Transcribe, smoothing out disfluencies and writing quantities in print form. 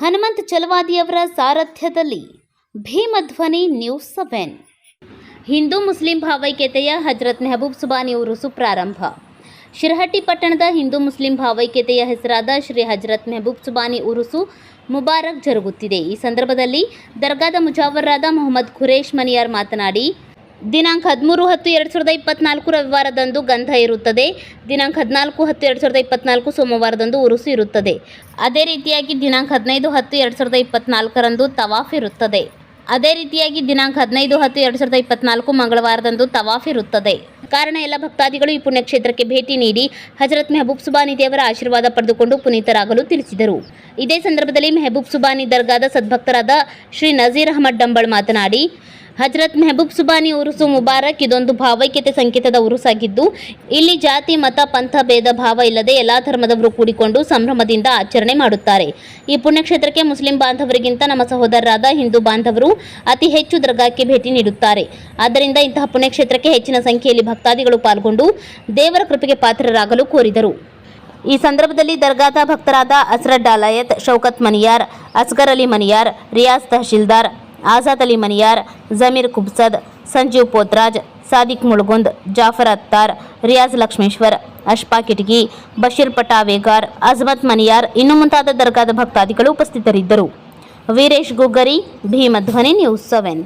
Hanumantha ಚಲವಾದಿಯವರ ಸಾರಥ್ಯದಲ್ಲಿ ಭೀಮಧ್ವನಿ news 7. Hindu Muslim ಭಾವೈಕ್ಯತೆಯ Hazrat Mehboob Subhani Urs ಪ್ರಾರಂಭ. ಶಿರಹಟ್ಟಿ ಪಟ್ಟಣದ Hindu Muslim ಭಾವೈಕ್ಯತೆಯ ಹೆಸರಾದ ಶ್ರೀ ಹಜರತ್ ಮೆಹಬೂಬ್ ಸುಬಾನಿ ಉರುಸು ಮುಬಾರಕ್ ಜರುಗುತ್ತಿದೆ. ಈ ಸಂದರ್ಭದಲ್ಲಿ ದರ್ಗಾದ ಮುಜಾವರ್ರಾದ ಮೊಹಮ್ಮದ್ ಖುರೇಶ್ ಮನಿಯಾರ್ ಮಾತನಾಡಿ, ದಿನಾಂಕ 13/10/2024 ರವಿವಾರದಂದು ಗಂಧ ಇರುತ್ತದೆ. ದಿನಾಂಕ 14/10/2024 ಸೋಮವಾರದಂದು ಉರುಸು ಇರುತ್ತದೆ. ಅದೇ ರೀತಿಯಾಗಿ ದಿನಾಂಕ 15/10/2024 ತವಾಫ್ ಇರುತ್ತದೆ. ಅದೇ ರೀತಿಯಾಗಿ ದಿನಾಂಕ 15/10/2024 ಮಂಗಳವಾರದಂದು ತವಾಫ್ ಇರುತ್ತದೆ. ಕಾರಣ ಎಲ್ಲ ಭಕ್ತಾದಿಗಳು ಈ ಪುಣ್ಯಕ್ಷೇತ್ರಕ್ಕೆ ಭೇಟಿ ನೀಡಿ ಹಜರತ್ ಮೆಹಬೂಬ್ ಸುಬಾನಿ ದೇವರ ಆಶೀರ್ವಾದ ಪಡೆದುಕೊಂಡು ಪುನೀತರಾಗಲು ತಿಳಿಸಿದರು. ಇದೇ ಸಂದರ್ಭದಲ್ಲಿ ಮೆಹಬೂಬ್ ಸುಬಾನಿ ದರ್ಗಾದ ಸದ್ಭಕ್ತರಾದ ಶ್ರೀ ನಜೀರ್ ಅಹಮದ್ ಡಂಬಳ್ ಮಾತನಾಡಿ, ಹಜರತ್ ಮೆಹಬೂಬ್ ಸುಬಾನಿ ಉರುಸು ಮುಬಾರಕ್ ಇದೊಂದು ಭಾವೈಕ್ಯತೆ ಸಂಕೇತದ ಉರುಸಾಗಿದ್ದು, ಇಲ್ಲಿ ಜಾತಿ ಮತ ಪಂಥ ಭೇದ ಭಾವ ಇಲ್ಲದೆ ಎಲ್ಲಾ ಧರ್ಮದವರು ಕೂಡಿಕೊಂಡು ಸಂಭ್ರಮದಿಂದ ಆಚರಣೆ ಮಾಡುತ್ತಾರೆ. ಈ ಪುಣ್ಯಕ್ಷೇತ್ರಕ್ಕೆ ಮುಸ್ಲಿಂ ಬಾಂಧವರಿಗಿಂತ ನಮ್ಮ ಸಹೋದರರಾದ ಹಿಂದೂ ಬಾಂಧವರು ಅತಿ ಹೆಚ್ಚು ದರ್ಗಾಕ್ಕೆ ಭೇಟಿ ನೀಡುತ್ತಾರೆ. ಆದ್ದರಿಂದ ಇಂತಹ ಪುಣ್ಯಕ್ಷೇತ್ರಕ್ಕೆ ಹೆಚ್ಚಿನ ಸಂಖ್ಯೆಯಲ್ಲಿ ಭಕ್ತಾದಿಗಳು ಪಾಲ್ಗೊಂಡು ದೇವರ ಕೃಪೆಗೆ ಪಾತ್ರರಾಗಲು ಕೋರಿದರು. ಈ ಸಂದರ್ಭದಲ್ಲಿ ದರ್ಗಾದ ಭಕ್ತರಾದ ಅಸ್ರಡ್ ಡಾಲಾಯತ್, ಶೌಕತ್ ಮನಿಯಾರ್, ಅಸ್ಗರ್ ಅಲಿ ಮನಿಯಾರ್, ರಿಯಾಜ್ ತಹಶೀಲ್ದಾರ್, ಆಜಾದ್ ಅಲಿ ಮನಿಯಾರ್, ಜಮೀರ್ ಕುಬ್ಸದ್, ಸಂಜೀವ್ ಪೋತ್ರಾಜ್, ಸಾದಿಕ್ ಮುಳುಗುಂದ್, ಜಾಫರ್ ಅತ್ತಾರ್, ರಿಯಾಜ್ ಲಕ್ಷ್ಮೇಶ್ವರ್, ಅಶ್ಫಾ ಕಿಟಗಿ, ಬಶೀರ್ ಪಟಾವೇಗಾರ್, ಅಜ್ಮತ್ ಮನಿಯಾರ್ ಇನ್ನು ಮುಂತಾದ ದರ್ಗಾದ ಭಕ್ತಾದಿಗಳು ಉಪಸ್ಥಿತರಿದ್ದರು. ವೀರೇಶ್ ಗುಗ್ಗರಿ, ಭೀಮಧ್ವನಿ ನ್ಯೂಸ್ 7.